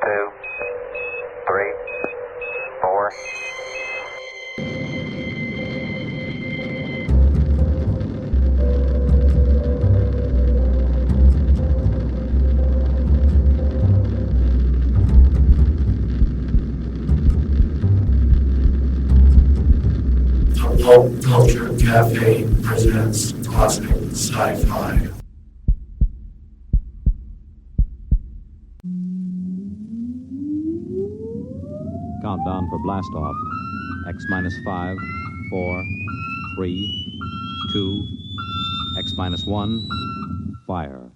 2, 3, 4. Pulp Culture Cafe presents classic sci-fi. Countdown for blast off. X minus 5, 4, 3, 2, X minus 1, fire.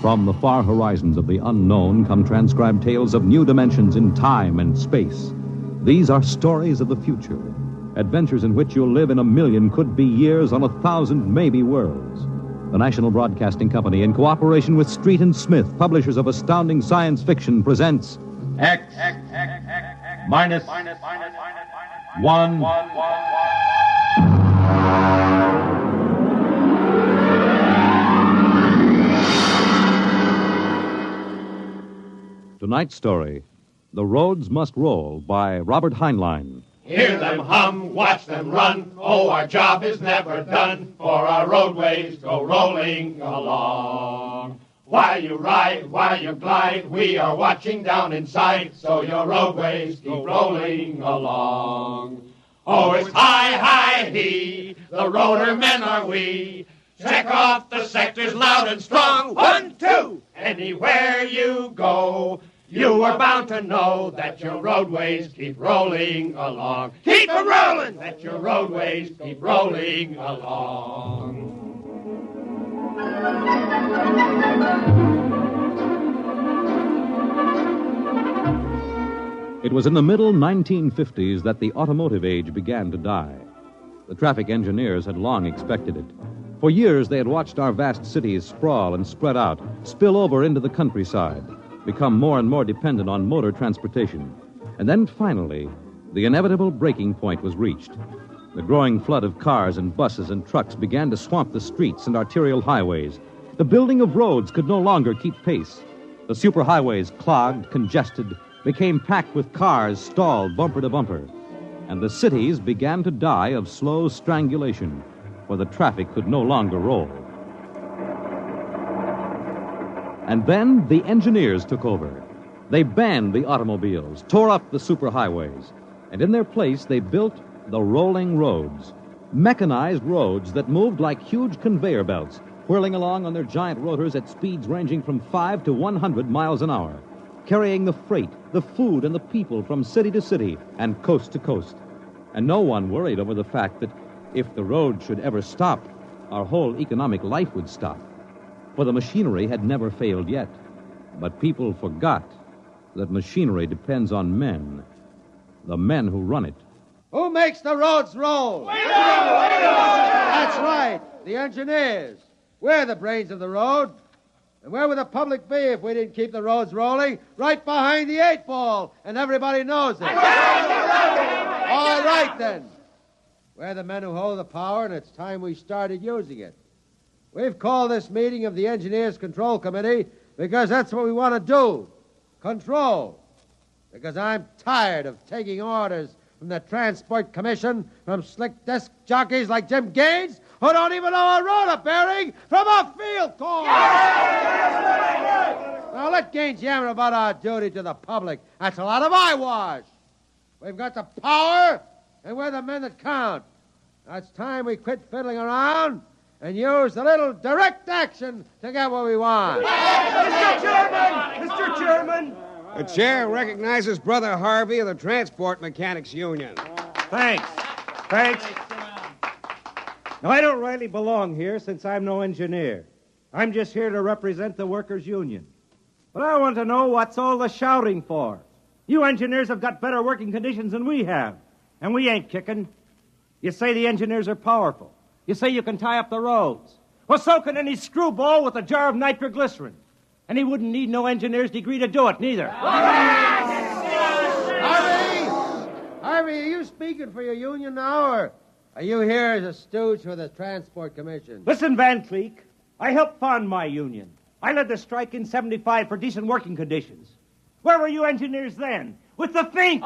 From the far horizons of the unknown come transcribed tales of new dimensions in time and space. These are stories of the future, adventures in which you'll live in a million could-be years on 1,000 maybe worlds. The National Broadcasting Company, in cooperation with Street and Smith, publishers of astounding science fiction, presents X minus 1. Tonight's story, The Roads Must Roll, by Robert Heinlein. Hear them hum, watch them run. Oh, our job is never done, for our roadways go rolling along. While you ride, while you glide, we are watching down inside, so your roadways keep rolling along. Oh, it's high, high, he, the roader men are we. Check off the sectors loud and strong. 1, 2, anywhere you go. You are bound to know that your roadways keep rolling along. Keep it rolling! That your roadways keep rolling along. It was in the middle 1950s that the automotive age began to die. The traffic engineers had long expected it. For years, they had watched our vast cities sprawl and spread out, spill over into the countryside, become more and more dependent on motor transportation. And then, finally, the inevitable breaking point was reached. The growing flood of cars and buses and trucks began to swamp the streets and arterial highways. The building of roads could no longer keep pace. The superhighways, clogged, congested, became packed with cars stalled bumper to bumper. And the cities began to die of slow strangulation, for the traffic could no longer roll. And then the engineers took over. They banned the automobiles, tore up the superhighways, and in their place they built the rolling roads, mechanized roads that moved like huge conveyor belts, whirling along on their giant rotors at speeds ranging from 5 to 100 miles an hour, carrying the freight, the food, and the people from city to city and coast to coast. And no one worried over the fact that if the road should ever stop, our whole economic life would stop. For the machinery had never failed yet. But people forgot that machinery depends on men, the men who run it. Who makes the roads roll? We do! That's right, the engineers. We're the brains of the road. And where would the public be if we didn't keep the roads rolling? Right behind the 8 ball, and everybody knows it. All right, then. We're the men who hold the power, and it's time we started using it. We've called this meeting of the Engineers Control Committee because that's what we want to do. Control. Because I'm tired of taking orders from the Transport Commission, from slick desk jockeys like Jim Gaines, who don't even know a rotor bearing from a field corn. Now let Gaines yammer about our duty to the public. That's a lot of eyewash. We've got the power, and we're the men that count. Now it's time we quit fiddling around and use a little direct action to get what we want. Mr. Chairman! Mr. Chairman! The chair recognizes Brother Harvey of the Transport Mechanics Union. Thanks. Now, I don't rightly belong here since I'm no engineer. I'm just here to represent the workers' union. But I want to know what's all the shouting for. You engineers have got better working conditions than we have, and we ain't kicking. You say the engineers are powerful. You say you can tie up the roads. Well, so can any screwball with a jar of nitroglycerin. And he wouldn't need no engineer's degree to do it, neither. Harvey, are you speaking for your union now, or are you here as a stooge for the Transport Commission? Listen, Van Cleek, I helped fund my union. I led the strike in 75 for decent working conditions. Where were you engineers then? With the Finks!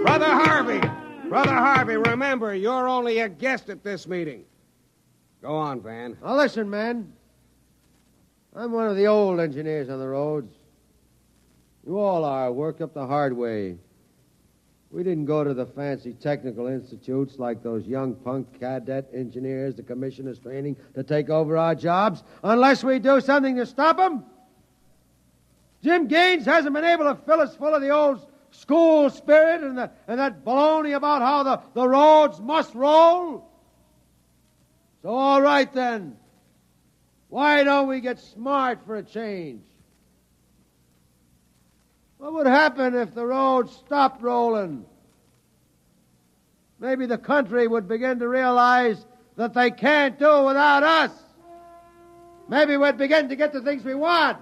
Brother Harvey, remember, you're only a guest at this meeting. Go on, Van. Now, listen, man. I'm one of the old engineers on the roads. You all are, worked up the hard way. We didn't go to the fancy technical institutes like those young punk cadet engineers the commission is training to take over our jobs unless we do something to stop them. Jim Gaines hasn't been able to fill us full of the old school spirit and that baloney about how the roads must roll. So, all right, then. Why don't we get smart for a change? What would happen if the roads stopped rolling? Maybe the country would begin to realize that they can't do it without us. Maybe we'd begin to get the things we want.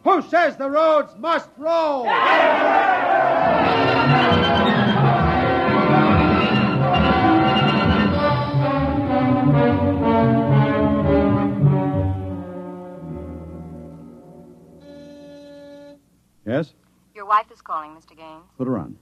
Who says the roads must roll? Yes? Your wife is calling, Mr. Gaines. Put her on.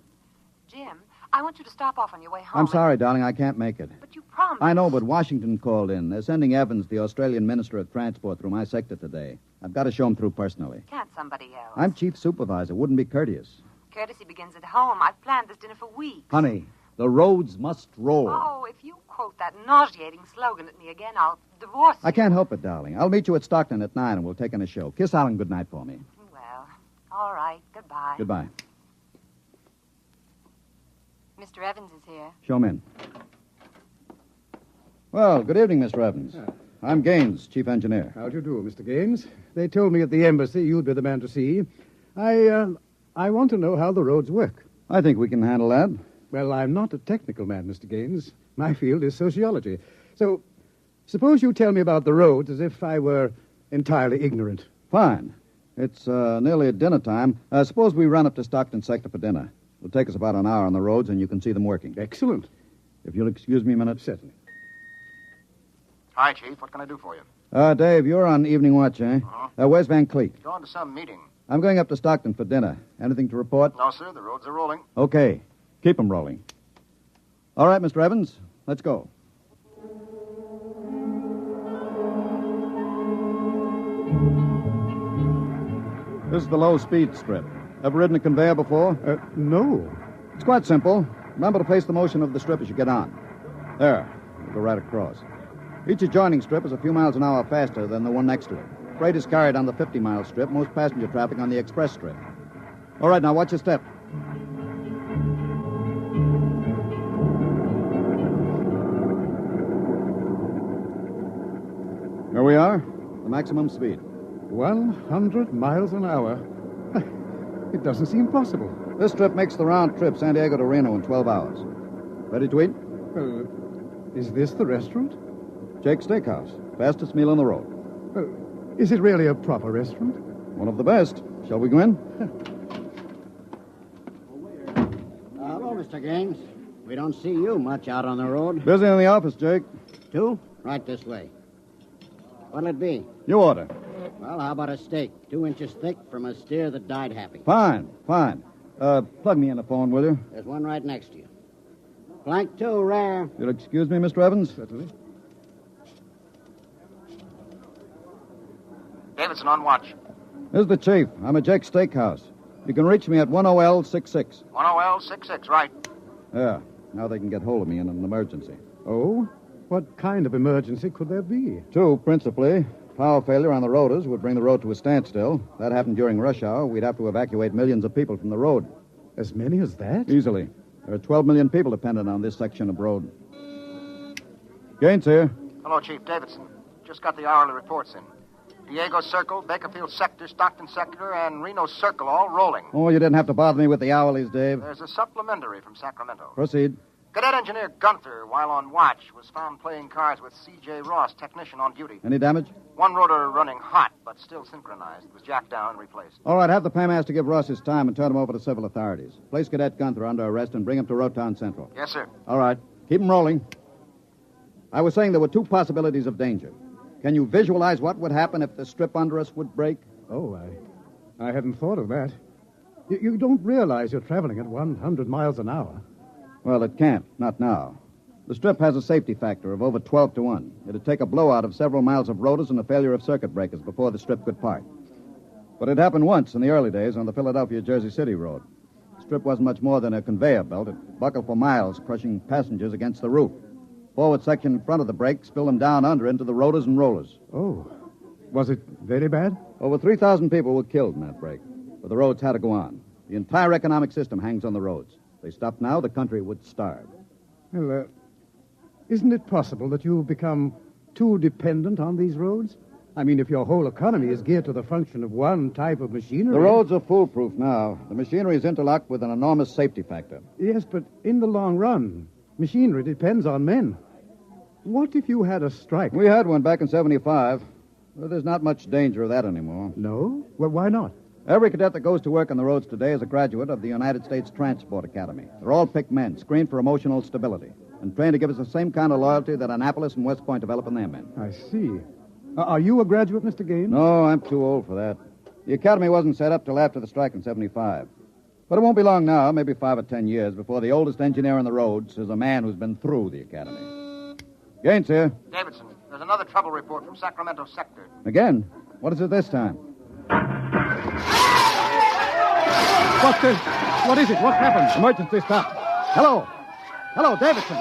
Jim, I want you to stop off on your way home. I'm sorry, darling. I can't make it. But you promised. I know, but Washington called in. They're sending Evans, the Australian Minister of Transport, through my sector today. I've got to show him through personally. Can't somebody else? I'm chief supervisor. Wouldn't be courteous. Courtesy begins at home. I've planned this dinner for weeks. Honey, the roads must roll. Oh, if you quote that nauseating slogan at me again, I'll divorce you. I can't help it, darling. I'll meet you at Stockton at 9 and we'll take in a show. Kiss Alan goodnight for me. Well, all right. Goodbye. Goodbye. Mr. Evans is here. Show him in. Well, good evening, Mr. Evans. I'm Gaines, chief engineer. How do you do, Mr. Gaines? They told me at the embassy you'd be the man to see. I want to know how the roads work. I think we can handle that. Well, I'm not a technical man, Mr. Gaines. My field is sociology. So, suppose you tell me about the roads as if I were entirely ignorant. Fine. It's nearly at dinner time. Suppose we run up to Stockton sector for dinner. It'll take us about an hour on the roads, and you can see them working. Excellent. If you'll excuse me a minute. Certainly. Hi, Chief. What can I do for you? Dave, you're on evening watch, eh? Uh-huh. Where's Van Cleek? Going to some meeting. I'm going up to Stockton for dinner. Anything to report? No, sir. The roads are rolling. Okay. Keep them rolling. All right, Mr. Evans, let's go. This is the low-speed strip. Ever ridden a conveyor before? No. It's quite simple. Remember to place the motion of the strip as you get on. There. We'll go right across. Each adjoining strip is a few miles an hour faster than the one next to it. Freight is carried on the 50-mile strip, most passenger traffic on the express strip. All right, now watch your step. Here we are, the maximum speed. 100 miles an hour. It doesn't seem possible. This trip makes the round trip San Diego to Reno in 12 hours. Ready to eat? Is this the restaurant? Jake's Steakhouse. Fastest meal on the road. Is it really a proper restaurant? One of the best. Shall we go in? Hello, Mr. Gaines. We don't see you much out on the road. Busy in the office, Jake. Two? Right this way. What'll it be? You order. Well, how about a steak? 2 inches thick from a steer that died happy. Fine. Plug me in the phone, will you? There's one right next to you. Flank 2, rare. You'll excuse me, Mr. Evans? Certainly. Davidson on watch. This is the chief. I'm at Jake's Steakhouse. You can reach me at 10L66. 10L66, right. Yeah. Now they can get hold of me in an emergency. Oh? What kind of emergency could there be? 2, principally. Power failure on the rotors would bring the road to a standstill. If that happened during rush hour, we'd have to evacuate millions of people from the road. As many as that? Easily. There are 12 million people dependent on this section of road. Gaines here. Hello, Chief. Davidson. Just got the hourly reports in. Diego Circle, Bakerfield Sector, Stockton Sector, and Reno Circle all rolling. Oh, you didn't have to bother me with the hourlies, Dave. There's a supplementary from Sacramento. Proceed. Cadet Engineer Gunther, while on watch, was found playing cards with C.J. Ross, technician on duty. Any damage? One rotor running hot, but still synchronized. It was jacked down and replaced. All right, have the paymaster give Ross his time and turn him over to civil authorities. Place Cadet Gunther under arrest and bring him to Rotown Central. Yes, sir. All right. Keep him rolling. I was saying there were two possibilities of danger. Can you visualize what would happen if the strip under us would break? Oh, I hadn't thought of that. You don't realize you're traveling at 100 miles an hour. Well, it can't. Not now. The strip has a safety factor of over 12 to 1. It'd take a blowout of several miles of rotors and a failure of circuit breakers before the strip could part. But it happened once in the early days on the Philadelphia-Jersey City road. The strip wasn't much more than a conveyor belt. It buckled for miles, crushing passengers against the roof. Forward section in front of the brake spilled them down under into the rotors and rollers. Oh. Was it very bad? Over 3,000 people were killed in that break. But the roads had to go on. The entire economic system hangs on the roads. If they stopped now, the country would starve. Well, isn't it possible that you've become too dependent on these roads? I mean, if your whole economy is geared to the function of one type of machinery... The roads are foolproof now. The machinery is interlocked with an enormous safety factor. Yes, but in the long run, machinery depends on men. What if you had a strike? We had one back in 75. Well, there's not much danger of that anymore. No? Well, why not? Every cadet that goes to work on the roads today is a graduate of the United States Transport Academy. They're all picked men, screened for emotional stability, and trained to give us the same kind of loyalty that Annapolis and West Point develop in their men. I see. Are you a graduate, Mr. Gaines? No, I'm too old for that. The academy wasn't set up till after the strike in 75. But it won't be long now, maybe 5 or 10 years, before the oldest engineer on the roads is a man who's been through the academy. Gaines here. Davidson, there's another trouble report from Sacramento Sector. Again? What is it this time? What is it? What happened? Emergency stop. Hello. Hello, Davidson.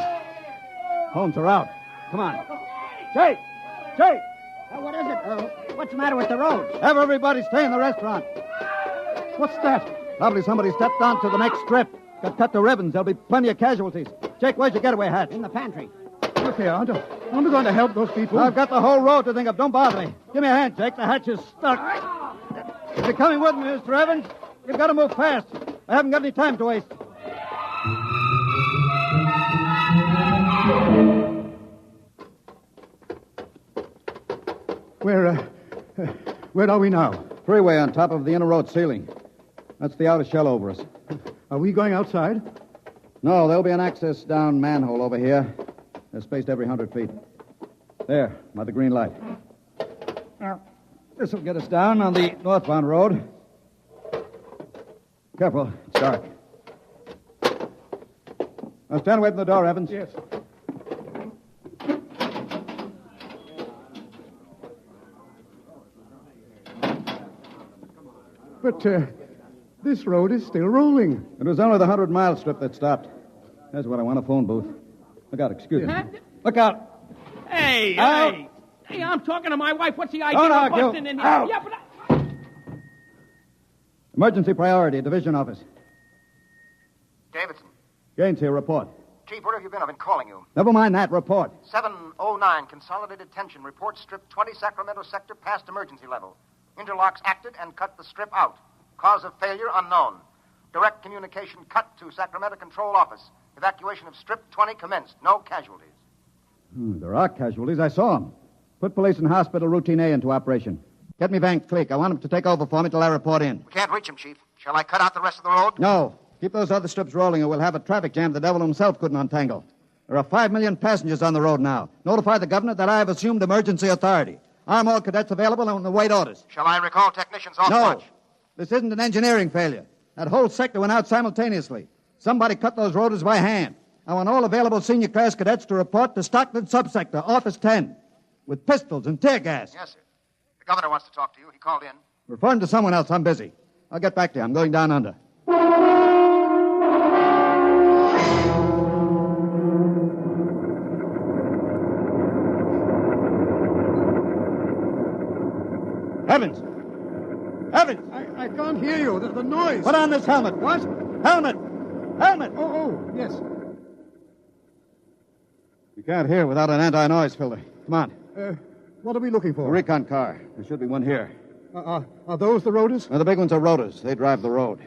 Phones are out. Come on. Jake! Jake! What is it? What's the matter with the roads? Have everybody stay in the restaurant. What's that? Probably somebody stepped onto the next strip. Got cut to ribbons. There'll be plenty of casualties. Jake, where's your getaway hat? In the pantry. Look here, aren't you going to help those people? I've got the whole road to think of. Don't bother me. Give me a hand, Jake. The hatch is stuck. If you're coming with me, Mr. Evans, you've got to move fast. I haven't got any time to waste. Where are we now? Freeway on top of the inner road ceiling. That's the outer shell over us. Are we going outside? No, there'll be an access down manhole over here. They're spaced every 100 feet. There, by the green light. Now, this will get us down on the northbound road. Careful, it's dark. Now stand away from the door, Evans. Yes. But this road is still rolling. It was only the 100-mile strip that stopped. That's what I want, a phone booth. Look out, excuse me. Look out. Hey, Out. hey, I'm talking to my wife. What's the idea Don't of argue. busting in here? Out. Yeah, but Emergency priority, division office. Davidson. Gaines here, report. Chief, where have you been? I've been calling you. Never mind that, report. 709, consolidated tension. Report strip 20, Sacramento Sector, past emergency level. Interlocks acted and cut the strip out. Cause of failure unknown. Direct communication cut to Sacramento Control Office. Evacuation of strip 20 commenced. No casualties. There are casualties. I saw them. Put police and hospital routine A into operation. Get me Van Cleek. I want him to take over for me till I report in. We can't reach him, Chief. Shall I cut out the rest of the road? No. Keep those other strips rolling or we'll have a traffic jam the devil himself couldn't untangle. There are 5 million passengers on the road now. Notify the governor that I have assumed emergency authority. Arm all cadets available and await orders. Shall I recall technicians off No. watch? This isn't an engineering failure. That whole sector went out simultaneously. Somebody cut those rotors by hand. I want all available senior class cadets to report to Stockton Subsector, Office 10, with pistols and tear gas. Yes, sir. The governor wants to talk to you. He called in. Refer him to someone else. I'm busy. I'll get back to you. I'm going down under. Evans! Evans! I can't hear you. The noise. Put on this helmet. What? Helmet! Helmet! Oh, yes. You can't hear without an anti-noise filter. Come on. What are we looking A for? recon car. There should be one here. Are those the rotors? Now, the big ones are rotors. They drive the road.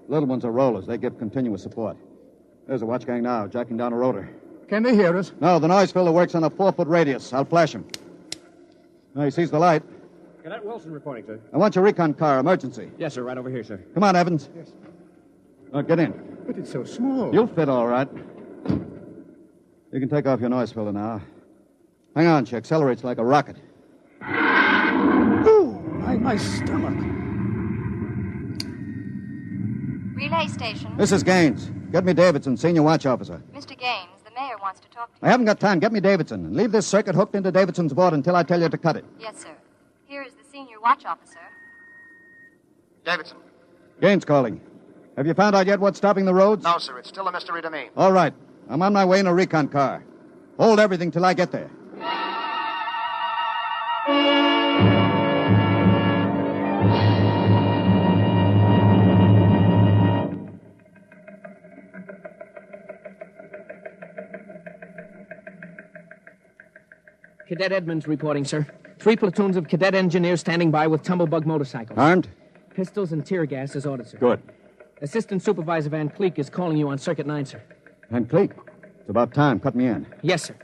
Little ones are rollers. They give continuous support. There's a watch gang now, jacking down a rotor. Can they hear us? No, the noise filter works on a 4-foot radius. I'll flash him. Now, he sees the light. Cadet Wilson reporting, sir. I want your recon car, emergency. Yes, sir, right over here, sir. Come on, Evans. Yes. Get in. But it's so small. You'll fit all right. You can take off your noise filter now. Hang on, she accelerates like a rocket. Ooh, my stomach. Relay station. This is Gaines. Get me Davidson, senior watch officer. Mr. Gaines, the mayor wants to talk to you. I haven't got time. Get me Davidson. And leave this circuit hooked into Davidson's board until I tell you to cut it. Yes, sir. Here is the senior watch officer. Davidson. Gaines calling. Have you found out yet what's stopping the roads? No, sir. It's still a mystery to me. All right. I'm on my way in a recon car. Hold everything till I get there. Cadet Edmonds reporting, sir. 3 platoons of cadet engineers standing by with tumblebug motorcycles. Armed? Pistols and tear gas as ordered, sir. Good. Assistant Supervisor Van Cleek is calling you on Circuit 9, sir. Van Cleek. It's about time. Cut me in. Yes, sir.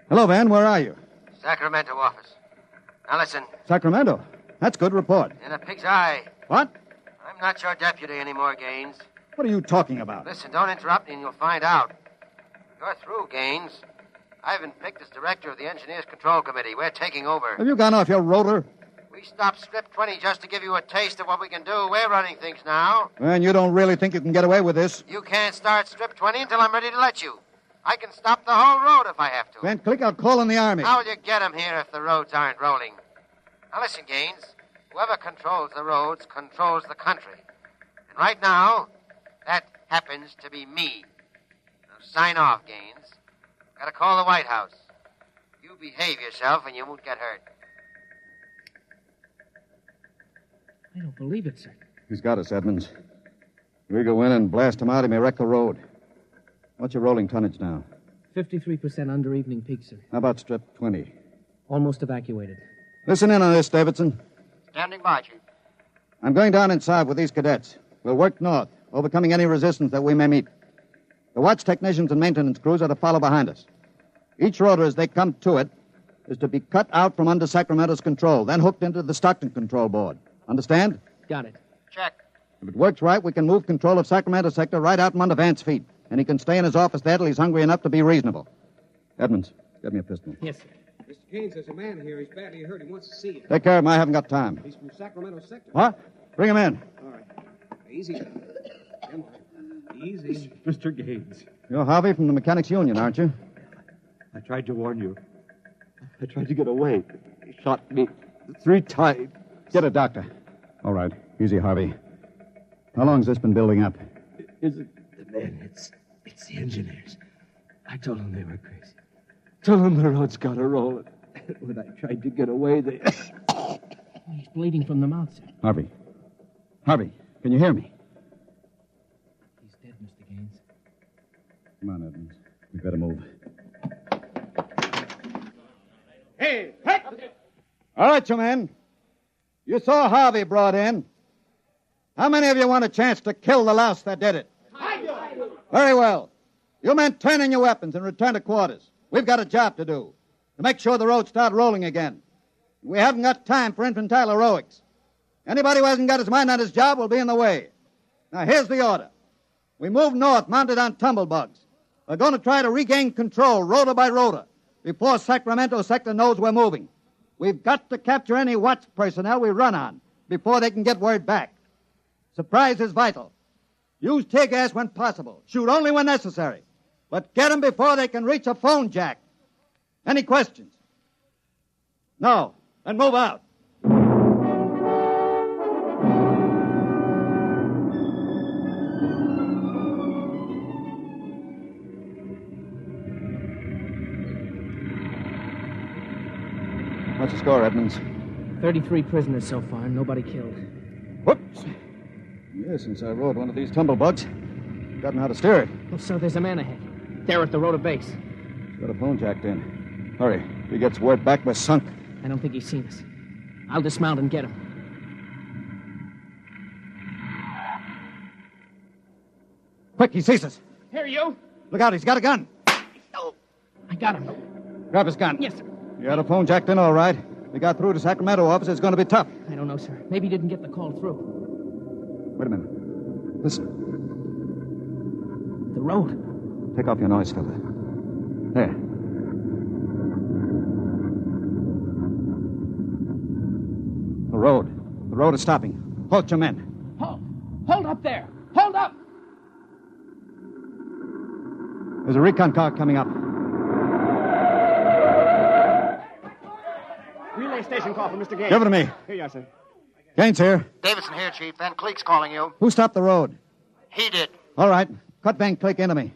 Hello, Van. Where are you? Sacramento office. Now listen, Sacramento. That's good. Report. in a pig's eye. What? I'm not your deputy anymore, Gaines. What are you talking about? Listen, don't interrupt me and you'll find out. You're through, Gaines. I've been picked as director of the Engineers Control Committee. We're taking over. Have you gone off your rotor? We stopped Strip 20 just to give you a taste of what we can do. We're running things now. And you don't really think you can get away with this? You can't start Strip 20 until I'm ready to let you. I can stop the whole road if I have to. Van Cleek, I'll call in the Army. How will you get 'em here if the roads aren't rolling? Now listen, Gaines. Whoever controls the roads controls the country. And right now, that happens to be me. Now sign off, Gaines. Gotta call the White House. You behave yourself and you won't get hurt. I don't believe it, sir. He's got us, Edmonds. If we go in and blast him out, he may wreck the road. What's your rolling tonnage now? 53% under evening peak, sir. How about Strip 20? Almost evacuated. Listen in on this, Davidson. Standing by, Chief. I'm going down inside with these cadets. We'll work north, overcoming any resistance that we may meet. The watch technicians and maintenance crews are to follow behind us. Each rotor, as they come to it, is to be cut out from under Sacramento's control, then hooked into the Stockton control board. Understand? Got it. Check. If it works right, we can move control of Sacramento sector right out from under Vance's feet, and he can stay in his office there till he's hungry enough to be reasonable. Edmonds, get me a pistol. Yes, sir. Mr. Gaines, there's a man here. He's badly hurt. He wants to see you. Take care of him. I haven't got time. He's from Sacramento sector. What? Bring him in. All right. Easy. Come on. Easy. Mr. Gaines, You're Harvey from the Mechanics Union, aren't you? I tried to warn you. I tried to get away. He shot me 3 times. Get a doctor. All right. Easy, Harvey. How long's this been building up? Is it the men? It's the engineers. I told them they were crazy. Told them the road's got to roll. When I tried to get away, they... He's bleeding from the mouth, sir. Harvey. Harvey, can you hear me? He's dead, Mr. Gaines. Come on, Edmonds. We better move. Hey, hey! All right, you men. You saw Harvey brought in. How many of you want a chance to kill the louse that did it? Very well. You men turn in your weapons and return to quarters. We've got a job to do, to make sure the roads start rolling again. We haven't got time for infantile heroics. Anybody who hasn't got his mind on his job will be in the way. Now, here's the order. We move north, mounted on tumblebugs. We're going to try to regain control, rotor by rotor, before Sacramento sector knows we're moving. We've got to capture any watch personnel we run on before they can get word back. Surprise is vital. Use tear gas when possible. Shoot only when necessary. But get them before they can reach a phone jack. Any questions? No. Then move out. What's the score, Edmonds? 33 prisoners so far, nobody killed. Whoops. Yes, since I rode one of these tumblebugs, gotten how to steer it. Oh, sir, there's a man ahead. There at the rotor base. He's got a phone jacked in. Hurry. he gets word back, we're sunk. I don't think he's seen us. I'll dismount and get him. Quick, he sees us. Here, you. Look out, he's got a gun. I got him. Grab his gun. Yes, sir. You had a phone jacked in all right. We got through to Sacramento office. It's going to be tough. I don't know, sir. Maybe he didn't get the call through. Wait a minute. Listen. The road. Take off your noise filter. There. The road. The road is stopping. Halt your men. Halt. Hold up there. Hold up. There's a recon car coming up. Relay station call for Mr. Gaines. Give it to me. Here you are, sir. Gaines here. Davidson here, Chief. Van Cleek's calling you. Who stopped the road? He did. All right. Cut Van Cleek into me.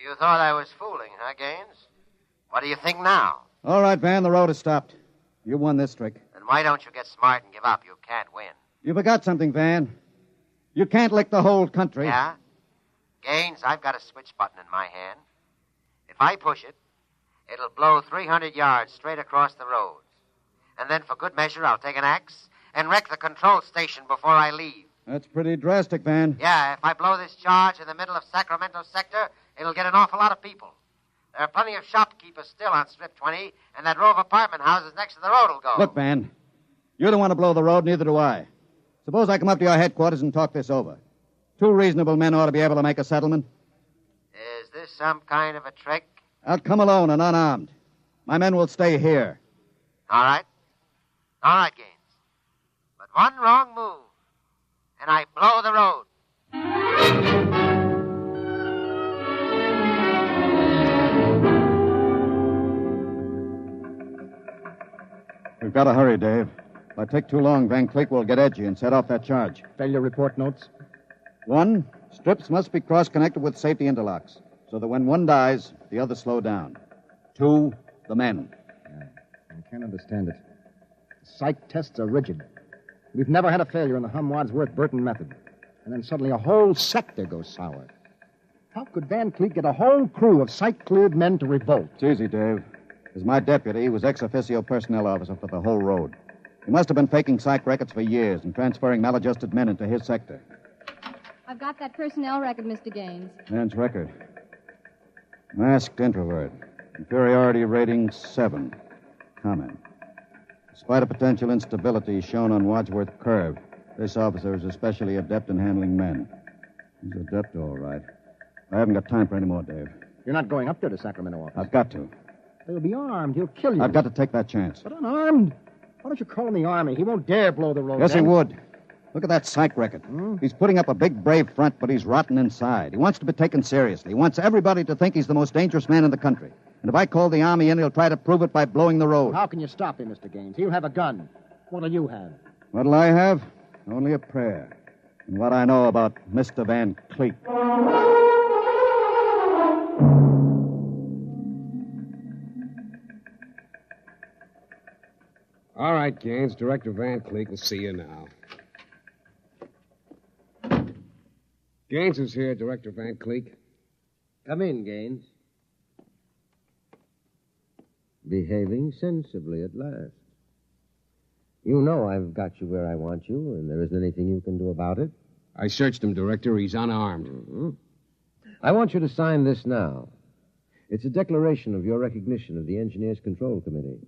You thought I was fooling, huh, Gaines? What do you think now? All right, Van, the road is stopped. You won this trick. Then why don't you get smart and give up? You can't win. You forgot something, Van. You can't lick the whole country. Yeah? Gaines, I've got a switch button in my hand. If I push it, it'll blow 300 yards straight across the roads. And then, for good measure, I'll take an axe and wreck the control station before I leave. That's pretty drastic, Van. Yeah, if I blow this charge in the middle of Sacramento sector, it'll get an awful lot of people. There are plenty of shopkeepers still on Strip 20, and that row of apartment houses next to the road will go. Look, Van, you don't want to blow the road, neither do I. Suppose I come up to your headquarters and talk this over. 2 reasonable men ought to be able to make a settlement. Is this some kind of a trick? I'll come alone and unarmed. My men will stay here. All right. All right, Gaines. But one wrong move, and I blow the road. We've got to hurry, Dave. If I take too long, Van Cleek will get edgy and set off that charge. Failure report notes? 1, strips must be cross-connected with safety interlocks, so that when one dies, the others slow down. 2, the men. I can't understand it. Psych tests are rigid. We've never had a failure in the Hum-Wadsworth-Burton method. And then suddenly a whole sector goes sour. How could Van Cleek get a whole crew of psych-cleared men to revolt? It's easy, Dave. As my deputy, he was ex-officio personnel officer for the whole road. He must have been faking psych records for years and transferring maladjusted men into his sector. I've got that personnel record, Mr. Gaines. Man's record. Masked introvert. Inferiority rating 7. Comment. Despite a potential instability shown on Wadsworth Curve, this officer is especially adept in handling men. He's adept, all right. I haven't got time for any more, Dave. You're not going up there to Sacramento office. I've got to. They'll be armed. He'll kill you. I've got to take that chance. But unarmed? Why don't you call in the Army? He won't dare blow the road. Yes, then. he would. Look at that psych record. He's putting up a big, brave front, but he's rotten inside. He wants to be taken seriously. He wants everybody to think he's the most dangerous man in the country. And if I call the Army in, he'll try to prove it by blowing the road. How can you stop him, Mr. Gaines? He'll have a gun. What'll you have? What'll I have? Only a prayer. And what I know about Mr. Van Cleek. All right, Gaines. Director Van Cleek will see you now. Gaines is here, Director Van Cleek. Come in, Gaines. Behaving sensibly at last. You know I've got you where I want you, and there isn't anything you can do about it. I searched him, Director. He's unarmed. Mm-hmm. I want you to sign this now. It's a declaration of your recognition of the Engineers Control Committee.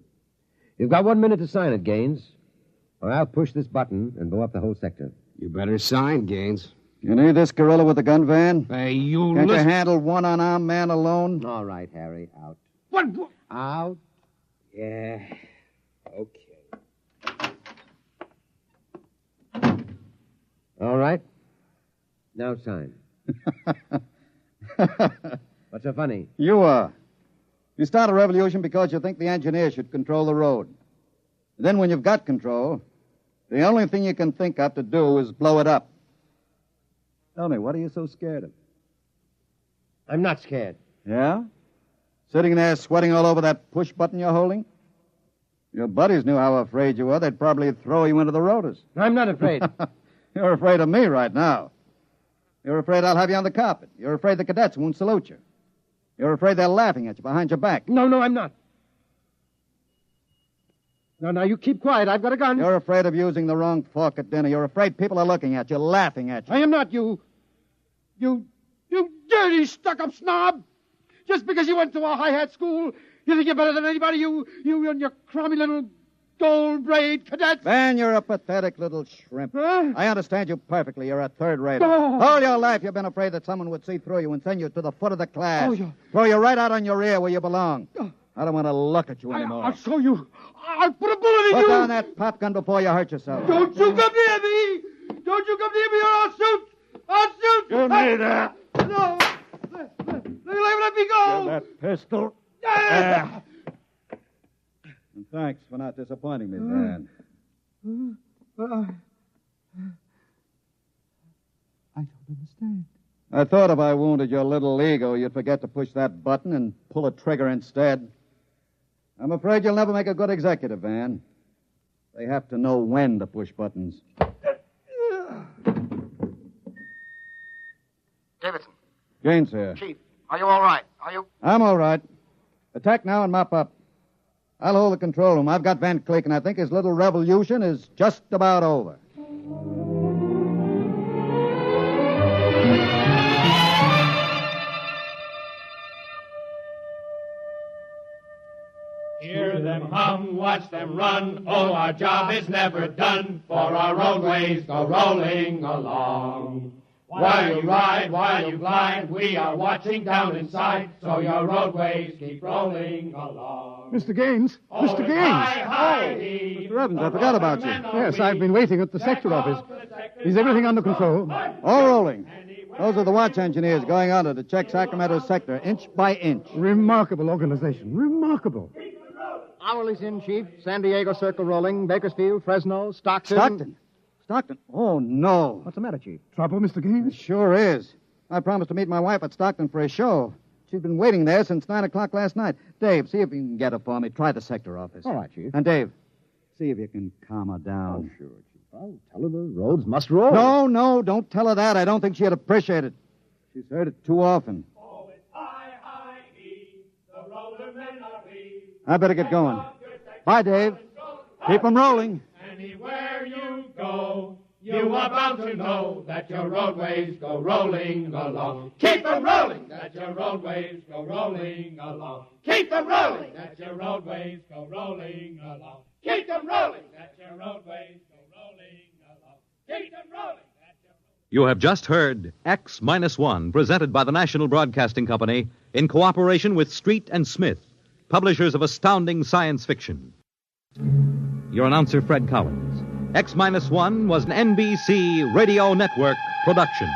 You've got 1 minute to sign it, Gaines, or I'll push this button and blow up the whole sector. You better sign, Gaines. You need this gorilla with the gun, Van? Hey, you Can't you listen... handle one unarmed man alone? All right, Harry, out. What? Out. Yeah. Okay. All right. Now sign. What's so funny? You are. You start a revolution because you think the engineer should control the road. Then when you've got control, the only thing you can think of to do is blow it up. Tell me, what are you so scared of? I'm not scared. Yeah? Sitting there sweating all over that push button you're holding? Your buddies knew how afraid you were. They'd probably throw you into the rotors. I'm not afraid. You're afraid of me right now. You're afraid I'll have you on the carpet. You're afraid the cadets won't salute you. You're afraid they're laughing at you behind your back. No, I'm not. Now, you keep quiet. I've got a gun. You're afraid of using the wrong fork at dinner. You're afraid people are looking at you, laughing at you. I am not, you dirty, stuck-up snob. Just because you went to a high-hat school, you think you're better than anybody, you and your crummy little gold-braid cadets. Van, you're a pathetic little shrimp. Huh? I understand you perfectly. You're a third-rater. Oh. All your life you've been afraid that someone would see through you and send you to the foot of the class. Oh, yeah. Throw you right out on your ear where you belong. I don't want to look at you anymore. I'll show you. I'll put a bullet in you. Put down that pop gun before you hurt yourself. Don't you come near me. Don't you come near me or I'll shoot. I'll shoot. Give me that. No. Let me go. Give that pistol. And thanks for not disappointing me, Van. I don't understand. I thought if I wounded your little ego, you'd forget to push that button and pull a trigger instead. I'm afraid you'll never make a good executive, Van. They have to know when to push buttons. Davidson. Gaines here. Chief, are you all right? Are you? I'm all right. Attack now and mop up. I'll hold the control room. I've got Van Cleek, and I think his little revolution is just about over. Hear them hum, watch them run. Oh, our job is never done, for our roadways go rolling along. While you ride, while you glide, we are watching down inside, so your roadways keep rolling along. Mr. Gaines! Mr. Gaines! Mr. Evans, I forgot about you. Yes, I've been waiting at the sector office. Is everything under control? All rolling. Those are the watch engineers going under to check Sacramento's sector, inch by inch. Remarkable organization. Remarkable. Hourly's in, Chief. San Diego Circle rolling. Bakersfield, Fresno, Stockton. Stockton? Oh, no. What's the matter, Chief? Trouble, Mr. Gaines? It sure is. I promised to meet my wife at Stockton for a show. She's been waiting there since 9 o'clock last night. Dave, see if you can get her for me. Try the sector office. All right, Chief. And Dave, see if you can calm her down. Oh, sure, Chief. I'll tell her the roads must roll. No, don't tell her that. I don't think she'd appreciate it. She's heard it too often. Oh, it's I-I-E, the roller-men are we. I better get going. Bye, Dave. Keep 'em rolling. Anywhere you go, you are bound to know that your roadways go rolling along. Keep 'em rolling, that your roadways go rolling along. Keep 'em rolling, that your roadways go rolling along. Keep 'em rolling, that your roadways go rolling along. Keep 'em rolling. You have just heard X-1, presented by the National Broadcasting Company in cooperation with Street and Smith, publishers of astounding science fiction. Your announcer, Fred Collins. X-1 was an NBC Radio Network production.